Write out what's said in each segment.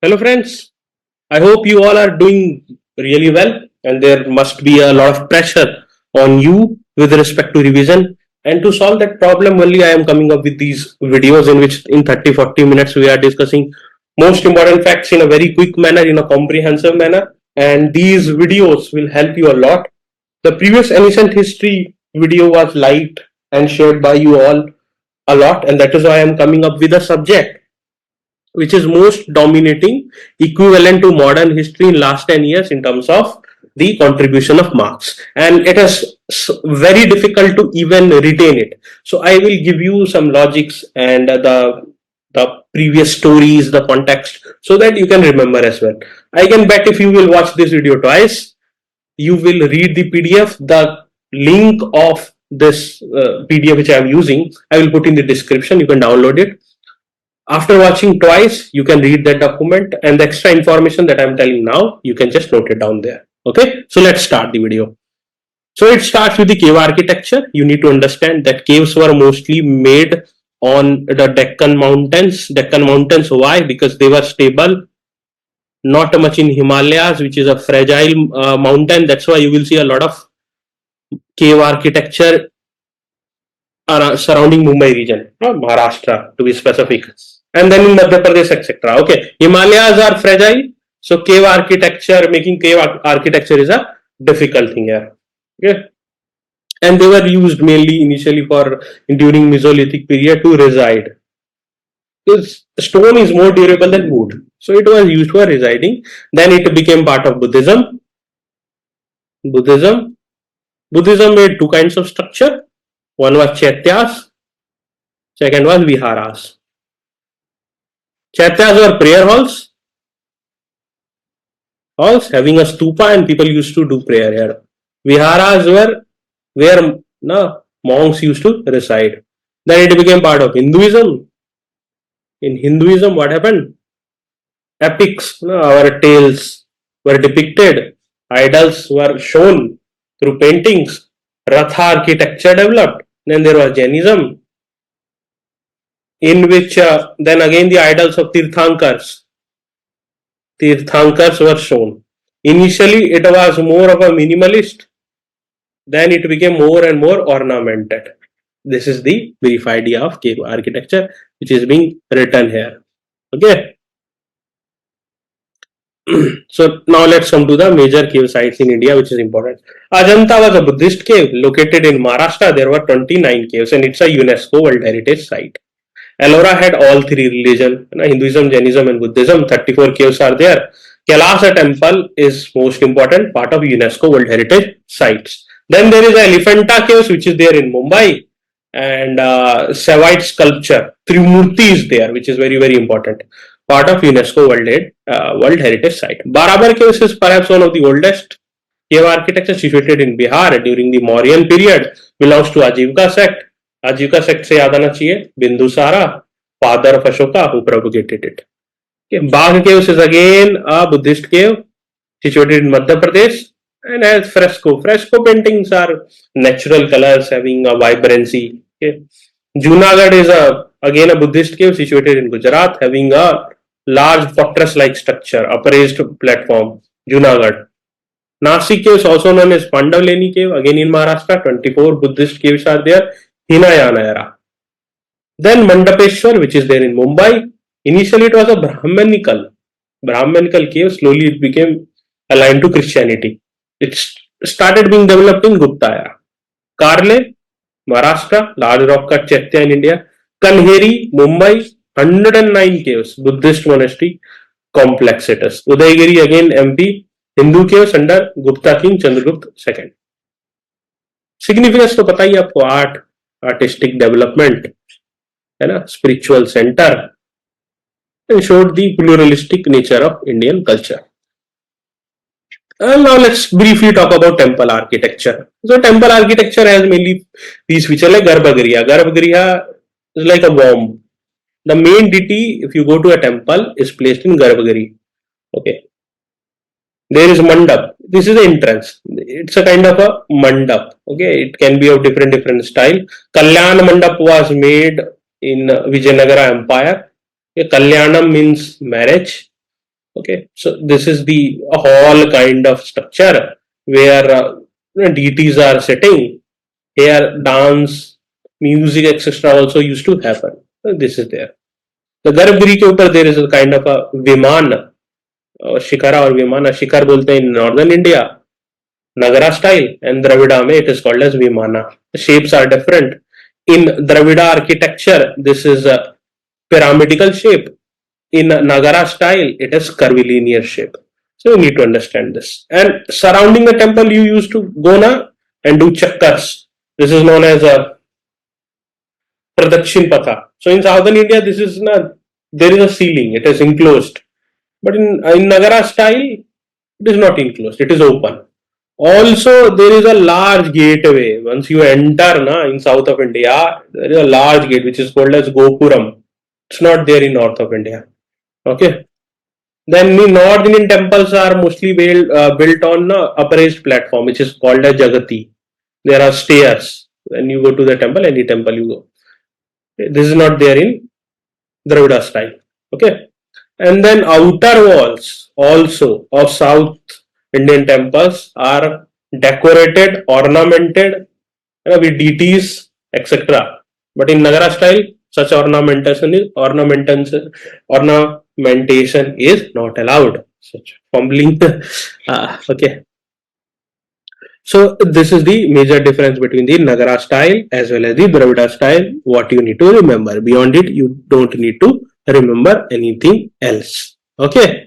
Hello friends, I hope you all are doing really well and there must be a lot of pressure on you with respect to revision, and to solve that problem only I am coming up with these videos in which in 30-40 minutes we are discussing most important facts in a very quick manner, in a comprehensive manner, and these videos will help you a lot. The previous ancient history video was liked and shared by you all a lot, and that is why I am coming up with a subject which is most dominating, equivalent to modern history in last 10 years in terms of the contribution of marks, and it is very difficult to even retain it. So I will give you some logics and the previous stories, the context, so that you can remember as well. I can bet if you will watch this video twice, you will read the PDF. The link of this PDF which I am using, I will put in the description. You can download it. After watching twice, you can read that document, and the extra information that I'm telling now, you can just note it down there. Okay, so let's start the video. So it starts with the cave architecture. You need to understand that caves were mostly made on the Deccan Mountains. Deccan Mountains, why? Because they were stable, not much in Himalayas, which is a fragile mountain. That's why you will see a lot of cave architecture surrounding Mumbai region, Maharashtra to be specific, and then in Madhya Pradesh, etc. Okay, Himalayas are fragile, so cave architecture, making cave architecture is a difficult thing here. Okay, and they were used mainly initially for during Mesolithic period to reside. Because stone is more durable than wood, so it was used for residing. Then it became part of Buddhism. Buddhism, Buddhism made two kinds of structure. One was chaityas, second was viharas. Chaityas were prayer halls having a stupa, and people used to do prayer here. Viharas were where monks used to reside. Then it became part of Hinduism. In Hinduism, what happened? Epics, our tales were depicted. Idols were shown through paintings. Ratha architecture developed. Then there was Jainism, in which then again the idols of Tirthankars were shown. Initially, it was more of a minimalist, then it became more and more ornamented. This is the brief idea of cave architecture, which is being written here. Okay. So now let's come to the major cave sites in India, which is important. Ajanta was a Buddhist cave located in Maharashtra. There were 29 caves, and it's a UNESCO World Heritage Site. Ellora had all three religions, Hinduism, Jainism, and Buddhism. 34 caves are there. Kailasa temple is most important, part of UNESCO World Heritage Sites. Then there is Elephanta caves, which is there in Mumbai, and Savite sculpture, Trimurti is there, which is very, very important, part of UNESCO World Heritage Site. Barabar caves is perhaps one of the oldest cave architecture, situated in Bihar during the Mauryan period, belongs to Ajivka sect. Ajivka sect से याद आना चाहिए Bindusara, father of Ashoka, who propagated it. Okay. Bagh caves is again a Buddhist cave situated in Madhya Pradesh and has fresco. Fresco paintings are natural colors having a vibrancy. Okay. Junagadh is again a Buddhist cave situated in Gujarat, having a large fortress-like structure, upraised platform. Junagadh. Nasi caves, also known as Pandavleni cave, again in Maharashtra. 24 Buddhist caves are there. Hinayana era. Then Mandapeshwar, which is there in Mumbai. Initially it was a Brahmanical cave. Slowly it became aligned to Christianity. It started being developed in Gupta era. Karle, Maharashtra, large rock cut Chaitya in India. Kanheri, Mumbai, 109 caves, Buddhist monastery complex it is. Udaygiri again MP, Hindu caves under Gupta king Chandragupta II. Significance तो पता ही आपको, artistic development, है ना, spiritual center, and showed the pluralistic nature of Indian culture. And now let's briefly talk about temple architecture. So temple architecture has mainly these features like Garbhagriha. Garbhagriha is like a womb. The main deity, if you go to a temple, is placed in Garbhagriha. Okay. There is mandap. This is the entrance. It's a kind of a mandap. Okay, it can be of different style. Kalyan mandap was made in Vijayanagara Empire. Okay. Kalyanam means marriage. Okay, so this is the hall kind of structure where deities are sitting. Here, dance, music, etc. also used to happen. So this is there. The गर्भगृह के ऊपर there is a kind of a विमान, शिखरा और विमाना. शिखर बोलते हैं in northern India, Nagara style, and Dravida mein it is called as Vimana. The shapes are different. In Dravida architecture, this is a pyramidical shape. In Nagara style, it is curvilinear shape. So you need to understand this. And surrounding the temple, you used to go na and do chakkars. This is known as a Pradakshin Patha. So in southern India, this is not, there is a ceiling, it is enclosed. But in Nagara style, it is not enclosed, it is open. Also, there is a large gateway. Once you enter in south of India, there is a large gate which is called as Gopuram. It's not there in north of India. Okay. Then the North Indian temples are mostly built on upraised platform, which is called as Jagati. There are stairs. When you go to the temple, any temple you go. This is not there in Dravida style. Okay. And then outer walls also of South Indian temples are decorated, ornamented with deities, etc. But in Nagara style, such ornamentation is not allowed. Such fumbling. Okay. So this is the major difference between the Nagara style as well as the Dravida style. What you need to remember. Beyond it, you don't need to remember anything else. Okay.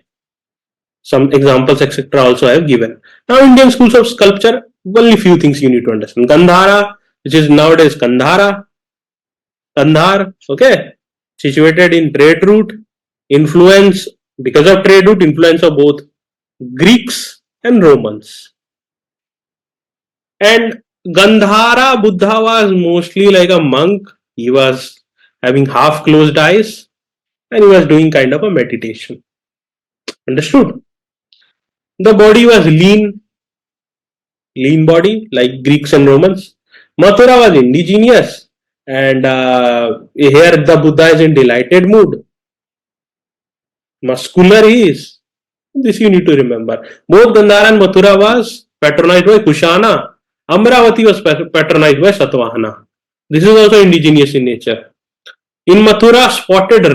Some examples, etc. also I have given. Now, Indian schools of sculpture, only few things you need to understand. Gandhara, which is nowadays Kandhara, Kandhar, okay, situated in trade route, influence, because of trade route, influence of both Greeks and Romans. And Gandhara Buddha was mostly like a monk. He was having half closed eyes and he was doing kind of a meditation. Understood? The body was lean body like Greeks and Romans. Mathura was indigenous, and here the Buddha is in delighted mood. Muscular he is. This you need to remember. Both Gandhara and Mathura was patronized by Kushana. Amravati was patronized by Satvahana. This is also indigenous in nature. In Mathura, spotted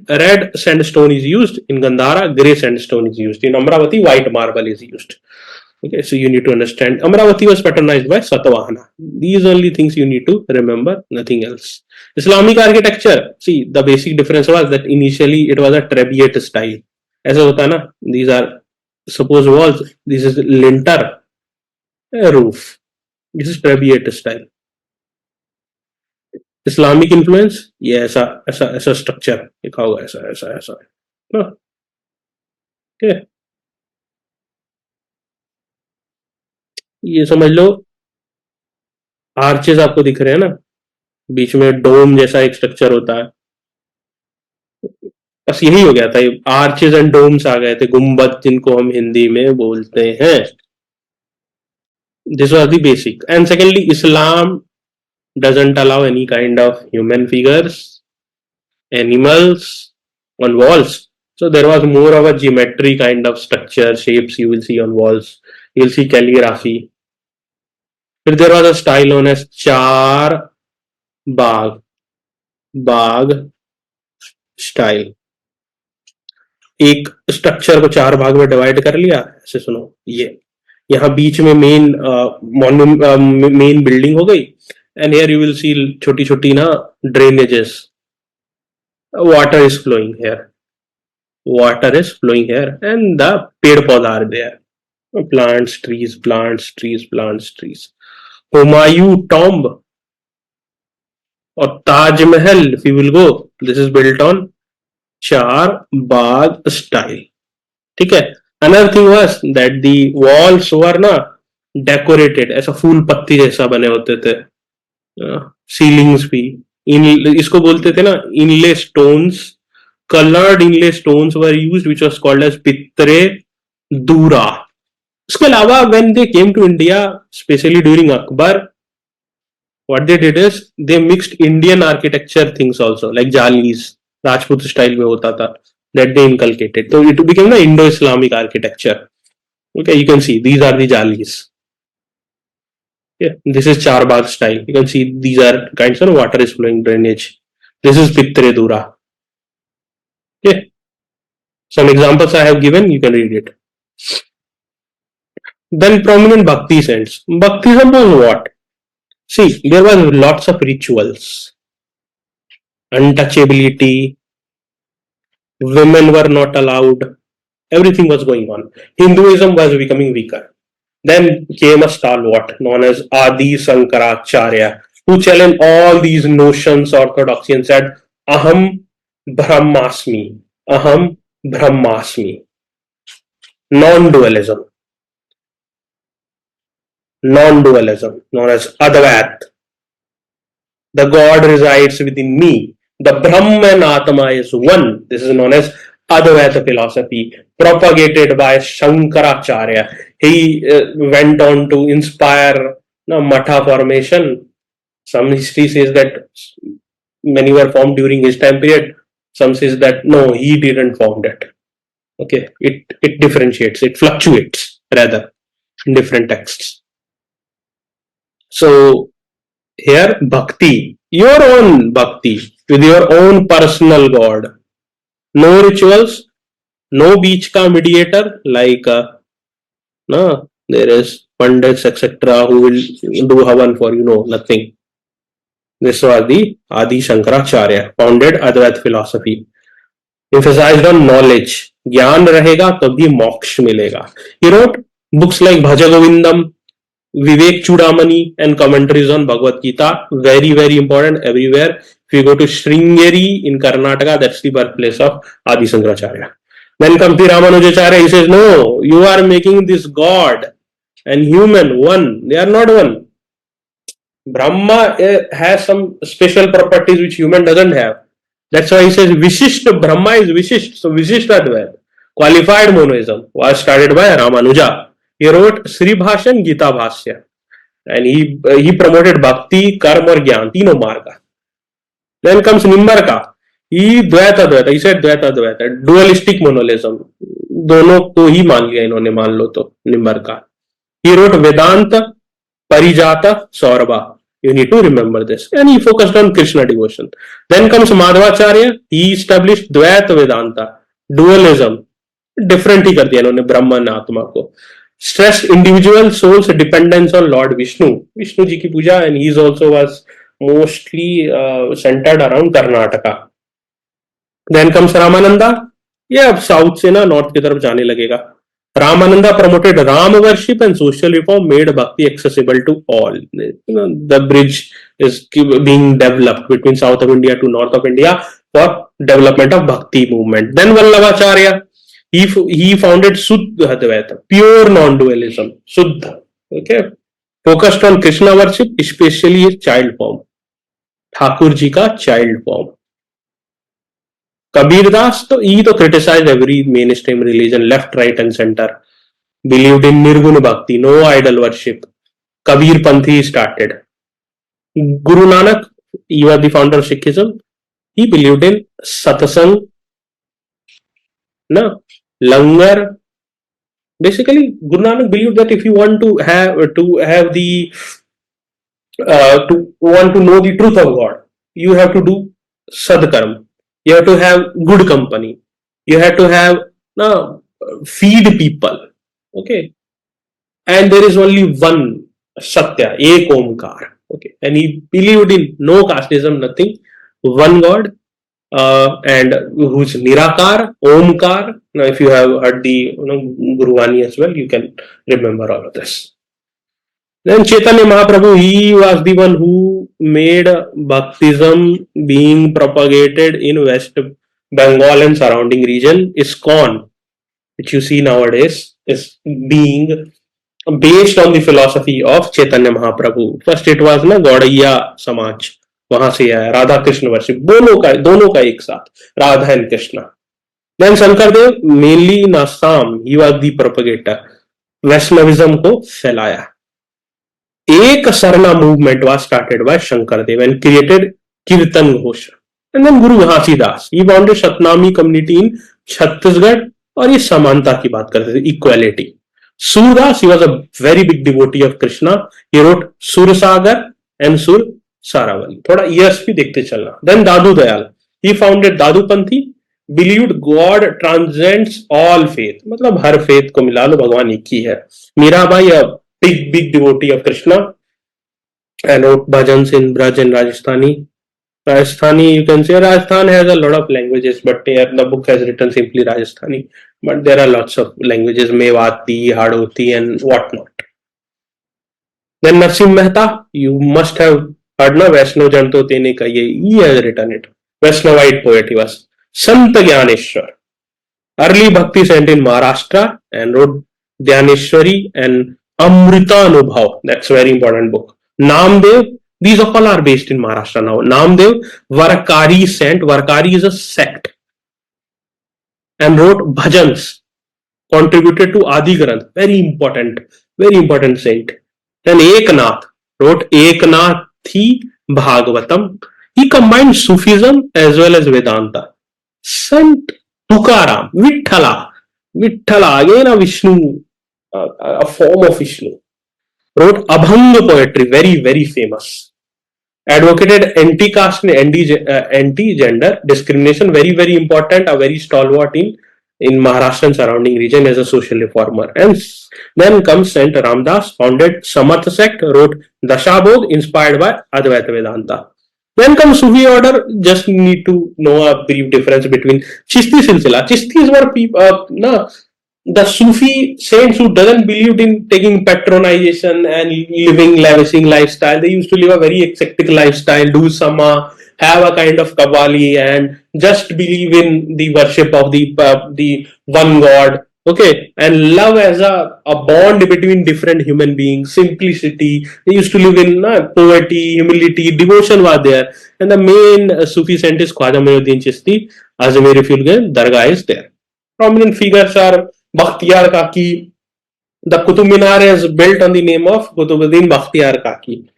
red sandstone is used. In Gandhara, grey sandstone is used. In Amravati, white marble is used. Okay, so you need to understand. Amravati was patronized by Satvahana. These only things you need to remember, nothing else. Islamic architecture. See, the basic difference was that initially it was a trabeate style. ऐसा होता ना, these are suppose walls, this is linter, roof. This is trabeate style. Islamic influence, ये ऐसा structure लिखा होगा ऐसा okay. ये समझ लो, आर्चेस आपको दिख रहे हैं ना, बीच में डोम जैसा एक स्ट्रक्चर होता है. बस यही हो गया था, आर्चेस एंड डोम्स आ गए थे, गुम्बद जिनको हम हिंदी में बोलते हैं. This was the basic. And secondly, Islam doesn't allow any kind of human figures, animals on walls. So there was more of a geometry kind of structure, shapes you will see on walls. You will see calligraphy. But there was a style known as Char Bagh style. एक structure को 4 भाग में divide कर लिया. ऐसे सुनो, ये यहाँ बीच में मेन बिल्डिंग हो गई. And here you will see छोटी छोटी ना drainages. Water is flowing here and the पेड़ पौधा are there. Plants, trees. Humayun tomb और Taj Mahal, if you will go, this is built on char bagh style. ठीक है. Another thing was that the walls were ना decorated, ऐसा फूल पत्ती जैसा बने होते थे. सीलिंग्स भी इसको बोलते थे ना inlay stones. Coloured inlay stones were used which was called as pietra dura. इसके अलावा when they came to India, specially during Akbar, what they did is they mixed Indian architecture things also, like jalis Rajput style में होता था, that they inculcated. So it became the Indo-Islamic architecture. Okay, you can see these are the jalis. Yeah, this is Charbagh style. You can see these are kinds of water is flowing drainage. This is Pitre Dura. Okay, some examples I have given. You can read it. Then prominent Bhakti saints. Bhaktism was what? See, there was lots of rituals, untouchability, women were not allowed, everything was going on. Hinduism was becoming weaker. Then came a stalwart known as Adi Sankaracharya, who challenged all these notions, orthodoxy, and said, Aham Brahmasmi, Aham Brahmasmi. Non-dualism, non-dualism, known as Advait. The God resides within me. The Brahman and Atma is one. This is known as Advaita philosophy, propagated by Shankaracharya. He went on to inspire Matha formation. Some history says that many were formed during his time period. Some says that no, he didn't form it. Okay, it differentiates, it fluctuates rather in different texts. So here, bhakti, your own bhakti with your own personal God. No rituals, no beach ka mediator like no, there is pandits etc. who will do havan for nothing. This was the Adi Shankaracharya, founded Advaita philosophy. Emphasized on knowledge. ज्ञान रहेगा तभी मोक्ष मिलेगा. He wrote books like Bhaja Govindam, Vivek Chudamani, and commentaries on Bhagavad Gita. Very, very important everywhere. If you go to Sringeri in Karnataka, that's the birthplace of Adi Shankaracharya. Then comes the Ramanujacharya. He says, no, you are making this God and human one. They are not one. Brahma has some special properties which human doesn't have. That's why he says Vishishta. Brahma is Vishisht. So Vishishta Advaita, qualified monism, was started by Ramanuja. He wrote Sri Bhashan Gita Bhasya, and he promoted Bhakti, Karma or Gyan, तीनों मार्ग. Then comes Nimbarka. He Dvaita Dvaita. He said Dvaita Dvaita, dualistic monolism. दोनों को ही मान लिया इन्होंने, मान लो तो Nimbarka. He wrote Vedanta, Parijata, Saurabha. You need to remember this. And he focused on Krishna devotion. Then comes Madhvacharya. He established Dvaita Vedanta, dualism. Different ही कर दिया इन्होंने ब्रह्मन आत्मा को. Stressed individual souls dependence on Lord Vishnu. Vishnu ji ki puja, and he also was mostly centered around Karnataka. Then comes Ramananda. ये अब south से ना north की तरफ जाने लगेगा. Ramananda promoted Ram worship and social reform, made Bhakti accessible to all. The bridge is being developed between south of India to north of India for development of Bhakti movement. Then Vallabhacharya, he founded Suddha Advaita, pure non-dualism. Suddha, okay, focused on Krishna worship, especially his child form, Thakur ji ka child form. Kabir Das, he criticized every mainstream religion, left, right, and center. Believed in Nirguna Bhakti, no idol worship. Kabir Panthi started. Guru Nanak, he was the founder of Sikhism. He believed in Satsang, Langar. Basically, Guru Nanak believed that if you want to know the truth of God, you have to do sadkarma. You have to have good company. You have to have feed people. Okay, and there is only one Satya, Ek Omkar. Okay, and he believed in no casteism, nothing. One God, and who's Nirakar, Omkar. Now, if you have heard the Guruvani as well, you can remember all of this. Then Chaitanya Mahaprabhu, he was the one who made Bhaktism being propagated in West Bengal and surrounding region. ISKCON, which you see nowadays, is being based on the philosophy of Chaitanya Mahaprabhu. First it was Gaudaiya Samaj, वहां से आया. Radha Krishna worship, दोनों का एक साथ, Radha and Krishna. Then Shankardev, mainly in Assam, he was the propagator. Vaishnavism को फैलाया. Ek Sarna movement was started by Shankardev and created Kirtan Ghosha. And then Guru Ghasidas, he founded Satnami community in Chhattisgarh, और ये समानता की बात करते थे, equality. Surdas, he was a very big devotee of Krishna. He wrote Sursagar and Sur Saravali. थोड़ा years भी देखते चलना. Then Dadu Dayal, he founded Dadupanthi, believed God transcends all faith. मतलब हर फेथ को मिला लो, भगवान एक ही है. Mirabai, a big devotee of Krishna, and wrote bhajans in Braj and Rajasthani. Rajasthani, you can say Rajasthan has a lot of languages, but here the book has written simply Rajasthani. But there are lots of languages, Mewati, Hadoti, and whatnot. Then Narsim Mehta, you must have heard na, Vaishnav Janto Tene Ka Ye, he has written it. Vaishnavite poet he was. Sant Gyaneshwar, early Bhakti saint in Maharashtra, and wrote Dhyaneshwari and Amrita Anubhav. That's a very important book. Namdev, these all are based in Maharashtra now. Namdev, Varkari saint. Varkari is a sect, and wrote bhajans, contributed to Adi Granth. Very important saint. Then Eknath wrote Eknathi Bhagavatam. He combined Sufism as well as Vedanta. Saint Tukaram, Vithala, again a Vishnu, a form of Vishnu, wrote Abhanga poetry, very famous. Advocated anti-caste and anti-gender discrimination, very important, a very stalwart in Maharashtra and surrounding region as a social reformer. And then comes Saint Ramdas, founded Samarth sect, wrote Dashabodh, inspired by Advaita Vedanta. Then comes Sufi order. Just need to know a brief difference between Chishti Silsila. Chistis were people, the Sufi saints who doesn't believe in taking patronization and living lavishing lifestyle. They used to live a very eclectic lifestyle, do sama, have a kind of Kabbali, and just believe in the worship of the one God. Okay, and love as a bond between different human beings, simplicity. They used to live in poverty, humility, devotion was there. And the main Sufi saint is Khwaja Muinuddin Chishti. Ajmer, if you'll get, Dargah is there. Prominent figures are Bakhtiyar Kaki. The Qutub Minar is built on the name of Qutubuddin Bakhtiyar Kaki.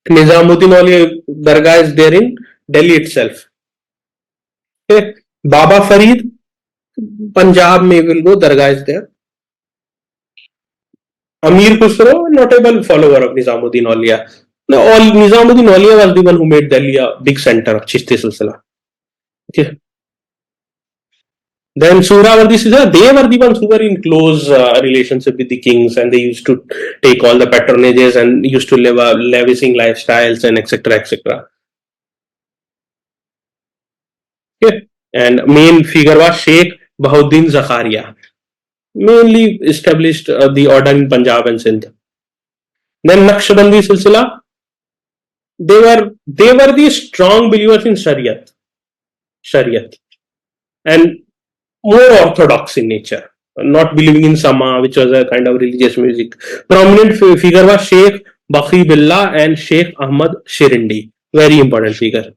Nizamuddin Auliya Dargah is there in Delhi itself. Okay. Baba Farid, Punjab may will go, Dargah is there. Amir Khusro, notable follower of Nizamuddin Auliya. Nizamuddin Auliya was the one who made Delhi a big center of Chishti Silsila. Okay. Then Suravardi Siddha, they were the ones who were in close relationship with the kings, and they used to take all the patronages and used to live a lavishing lifestyles and etc. Okay. And main figure was Sheikh Bahuddin Zakaria. Mainly established the order in Punjab and Sindh. Then Naqshbandi Silsila, they were the strong believers in Shariat, and more orthodox in nature, not believing in Sama, which was a kind of religious music. Prominent figure was Sheikh Bakri Billah and Sheikh Ahmad Shirindi. Very important figure.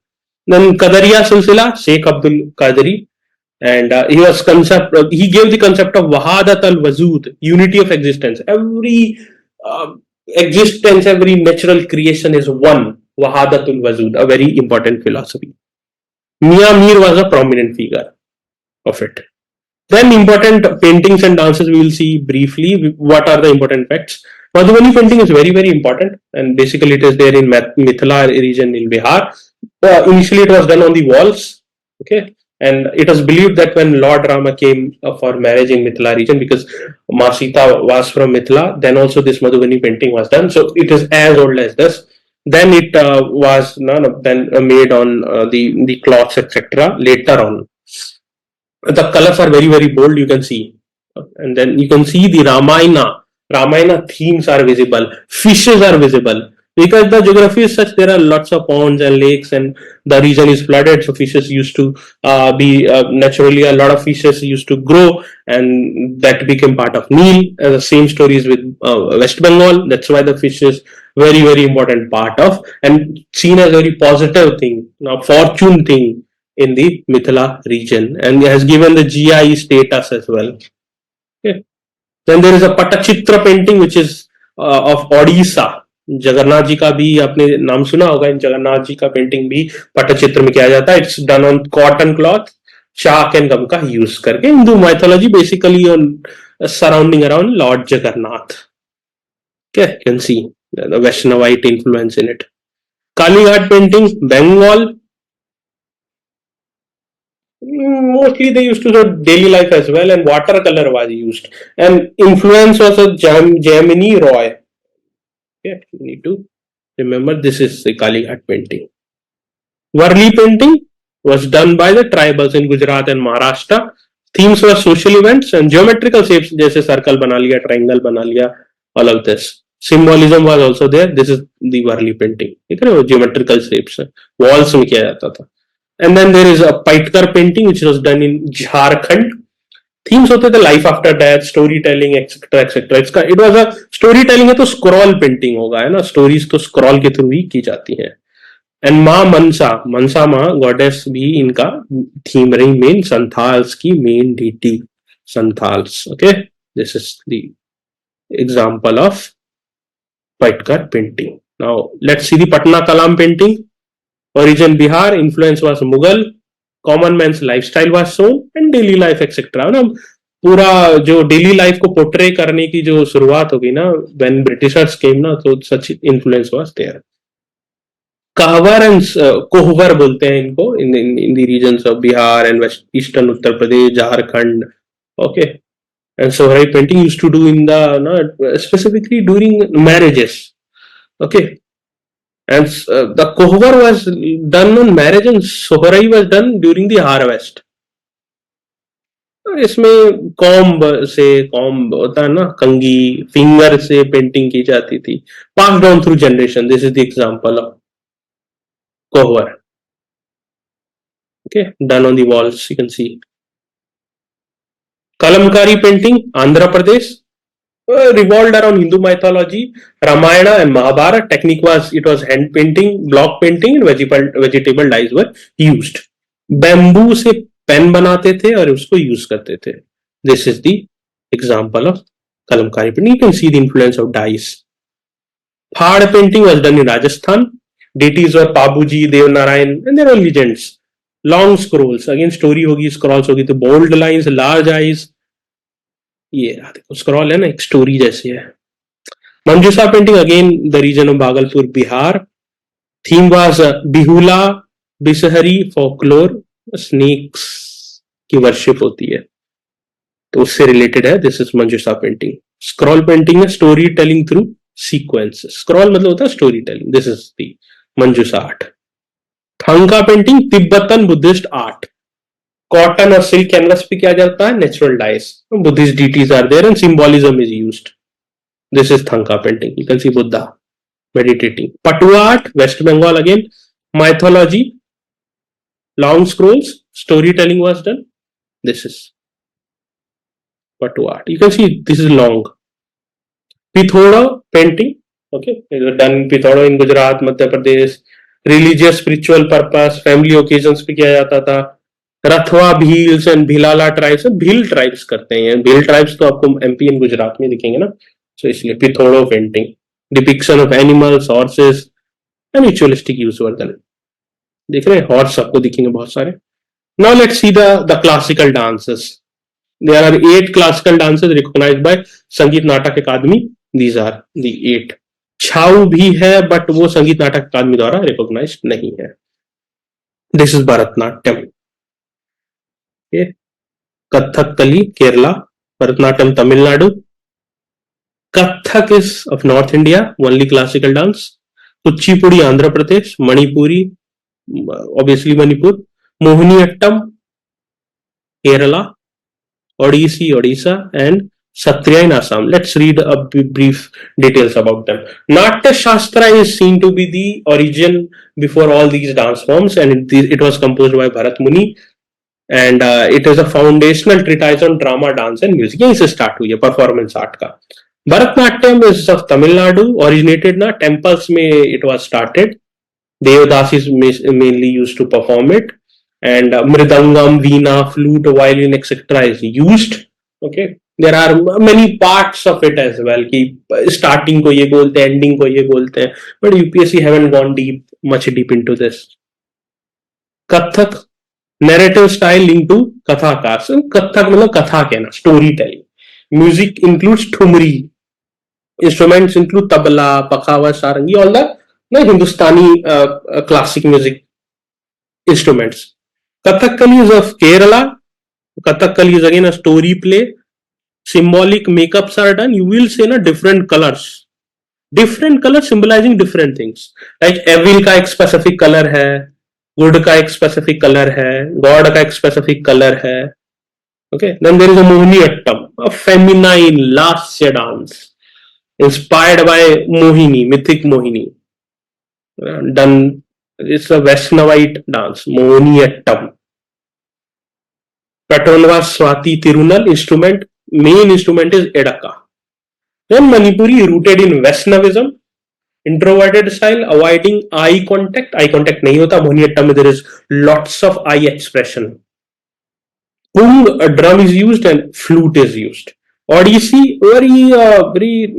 Then Qadariya Silsila, Sheikh Abdul Qadri, and he gave the concept of Wahadat al-Wazud, unity of existence. Every existence, every natural creation is one. Wahadat al-Wazud, a very important philosophy. Mia Mir was a prominent figure of it. Then important paintings and dances we will see briefly. What are the important facts? Madhubani painting is very important, and basically it is there in Mithila region in Bihar. Initially it was done on the walls. Okay. And it was believed that when Lord Rama came for marriage in Mithila region, because Ma Sita was from Mithila, then also this Madhubani painting was done. So it is as old as this. Then it was made on the cloths, etc. later on. The colors are very bold, you can see. And then you can see the Ramayana themes are visible. Fishes are visible. Because the geography is such, there are lots of ponds and lakes, and the region is flooded, so fishes used to be naturally, a lot of fishes used to grow, and that became part of Nile. The same story is with West Bengal. That's why the fish is very important part of, and seen as a very positive thing, fortune thing in the Mithila region, and has given the GI status as well. Okay. Then there is a Patachitra painting which is of Odisha. Jagannath ji का भी आपने नाम सुना होगा. इन जगन्नाथ जी का painting भी पटचित्र में किया जाता है. It's done on cotton cloth शाक एंड गम का यूज करके. Hindu mythology basically on surrounding around Lord Jagannath. Okay, you can see the Vaishnavite influence in it. Kalighat painting, Bengal. Mostly they used to show daily life as well, and watercolor was used. And influence was a Jamini Roy. Okay, you need to remember this is the Kalighat painting. Varli painting was done by the tribals in Gujarat and Maharashtra. Themes were social events and geometrical shapes जैसे circle बना लिया, triangle बना लिया, all of this. Symbolism was also there. This is the Varli painting. ठीक है ना, वो geometrical shapes walls में किया जाता था. And then there is a Paitkar painting which was done in Jharkhand. Themes होते थे life after death, storytelling, etc. etc. It was a storytelling है तो scroll painting होगा, है ना, stories तो scroll के through ही की जाती हैं. एंड माँ मनसा माँ गॉडेस भी इनका थीम रही, मेन संथाल्स की main deity Santhals. Okay, this is the example of Paitkar painting. Now let's see the Patna Kalam painting. Origin Bihar, influence was Mughal, common man's lifestyle was shown and daily life etcetera. ना पूरा जो डेली लाइफ को portray करने की जो शुरुआत होगी ना व्हेन ब्रिटिशर्स केम ना, तो such influence was there. Kohbar and Kohbar बोलते हैं इनको in the regions of Bihar and west eastern Uttar Pradesh, Jharkhand. Okay, and Sohrai painting used to do in the specifically during marriages. Okay, and the Kohbar was done on marriage and Sohrai was done during the harvest. इसमें comb होता है ना, कंगी, finger से painting की जाती थी, pass down through generation. This is the example of Kohver. Okay, done on the walls, you can see. Kalamkari painting, Andhra Pradesh, revolved around Hindu mythology, Ramayana and Mahabharata. Technique was, it was hand painting, block painting and vegetable dyes were used. Bamboo से pen बनाते थे और उसको use करते थे. This is the example of Kalamkari painting. You can see the influence of dyes. Phad painting was done in Rajasthan. Deities were Pabuji, Devanarayan, and there were legends. Long scrolls, again story होगी, scrolls होगी, तो bold lines, large eyes. ये देखो scroll है ना, एक story जैसी है. Manjusa painting, again the region of Bhagalpur, Bihar. Theme was Bihula, Bisahari, folklore, snakes की worship होती है, तो उससे related है. This is Manjusa painting. Scroll painting है story telling through sequences. Scroll मतलब होता है story telling. This is the Manjusa art. Thangka painting, Tibetan Buddhist art. Cotton और silk canvas पे किया जाता है, natural dyes. Buddhist deities are there and symbolism is used. This is Thangka painting. You can see Buddha meditating. Patua art, West Bengal, again mythology, long scrolls, storytelling was done. This is Patua art. You can see this is long. Pithoda painting. Okay, it was done in Pithoda in Gujarat, Madhya Pradesh. Religious, spiritual purpose, family occasions पे किया जाता था. रथवा Bhils and Bhilala tribes, Bhil tribes करते हैं. Bhil tribes तो आपको MP and Gujarat में दिखेंगे ना, so इसलिए Pithoro painting. Depiction of animals, horses and ritualistic use were done. देख रहे हैं हॉर्स आपको दिखेंगे बहुत सारे. Now let's see the classical dances. There are 8 classical dances recognized by संगीत नाटक अकादमी. These are the 8. छाऊ भी है बट वो संगीत नाटक अकादमी द्वारा रिकॉग्नाइज नहीं है. This is Bharatanatyam. Kathakali Kerala, Bharatanatyam Tamil Nadu. Kathak is of north India, only classical dance. Kuchipudi Andhra Pradesh, Manipuri obviously Manipur, Mohiniyattam Kerala, Odissi, Odisha, and Satriya in Assam. Let's read a brief details about them. Natya Shastra is seen to be the origin before all these dance forms, and it was composed by Bharat Muni, and it is a foundational treatise on drama, dance, and music. यहीं से start हुई है performance art का. Bharatnatyam is of Tamil Nadu, originated na temples में it was started. Devadasis mainly used to perform it. And mridangam, veena, flute, violin, etc. is used. Okay, there are many parts of it as well. कि starting को ये बोलते हैं, ending को ये बोलते हैं. But UPSC haven't gone much deep into this. Kathak narrative style linked to kathakar. So kathak मतलब कथा कहना, storytelling. Music includes thumri. Instruments include tabla, pakhawa, sarangi, all the Hindustani classic music instruments. Kathakali is of Kerala. Kathakali is again a story play. Symbolic makeups are done. You will see different colors. Different colors symbolizing different things. Like evil का एक specific color है, good का एक specific color है, God का एक specific color है. Okay. Then there is a Mohiniyattam, a feminine lasya dance inspired by Mohini, mythic Mohini. Done. It's a Vaishnavite dance, Mohiniyattam. Patronva Swati Tirunal main instrument is Edaka. Then Manipuri rooted in Vaishnavism, introverted style, avoiding eye contact. Eye contact nahi hota. Mohiniyattam mein there is lots of eye expression. Kung, a drum is used and flute is used. Odissi, very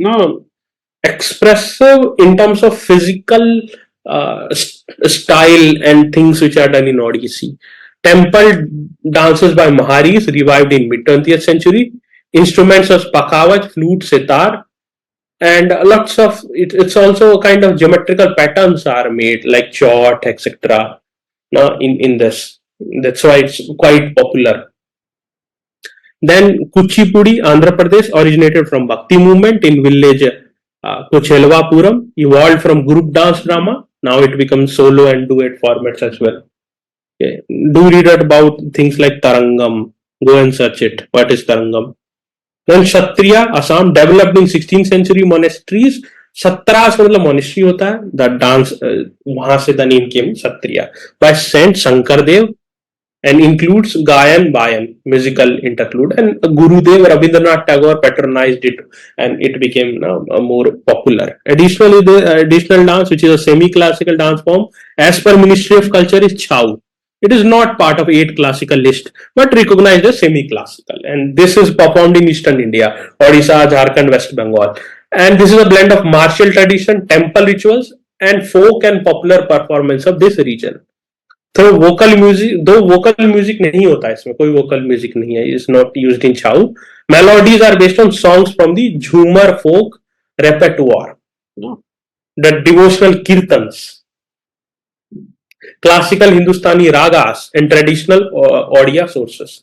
expressive in terms of physical style and things which are done in Odissi. Temple dances by Maharis revived in mid-20th century. Instruments of pakhavaj, flute, sitar, and lots of it's also kind of geometrical patterns are made like chart, etc. In this, that's why it's quite popular. Then Kuchipudi, Andhra Pradesh, originated from Bhakti movement in village Kuchelvapuram, evolved from group dance drama. Now it becomes solo and duet formats as well. Okay. Do read about things like Tarangam. Go and search it. What is Tarangam? Then Kshatriya, Assam, developed in 16th century monasteries. 17 मतलब monastery होता है. The dance वहां से the name came Kshatriya by Saint Shankardev and includes Gayan Bayan musical interlude, and Gurudev Rabindranath Tagore patronized it and it became more popular. Additionally, the additional dance, which is a semi-classical dance form, as per Ministry of Culture, is Chau. It is not part of 8 classical list, but recognized as semi-classical. And this is performed in Eastern India, Odisha, Jharkhand, West Bengal. And this is a blend of martial tradition, temple rituals, and folk and popular performance of this region. तो vocal music नहीं होता है इसमें, कोई vocal music नहीं है, is not used in Chhau. Melodies are based on songs from the Jhumar folk repertoire, the devotional kirtans, classical Hindustani ragas, and traditional Odia sources.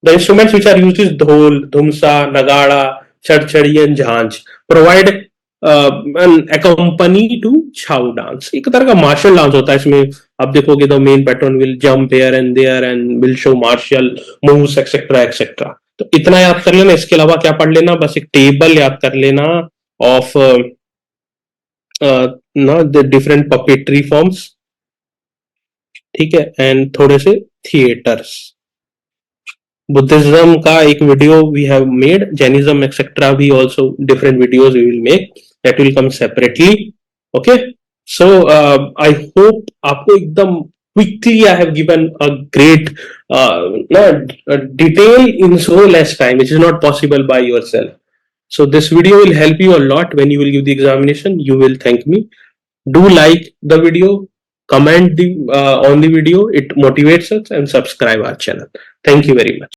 The instruments which are used is dhol, dhumsa, nagada, chadchadi, and jhanj. Provide an accompany to chow dance. एक तरह का martial dance होता है इसमें. आप देखोगे the main patron will jump here and there and will show martial moves etc etc. तो इतना याद कर लेना. इसके अलावा क्या पढ़ लेना, बस एक टेबल याद कर लेना of the different puppetry forms, ठीक है, एंड थोड़े से थिएटर्स. बुद्धिज्म का एक video we have made, Jainism etcetera भी also different videos we will make, that will come separately. Okay, so I hope आपको एकदम quickly I have given a great detail in so less time, which is not possible by yourself. So this video will help you a lot when you will give the examination. You will thank me. Do like the video, comment on the video, it motivates us, and subscribe our channel. Thank you very much.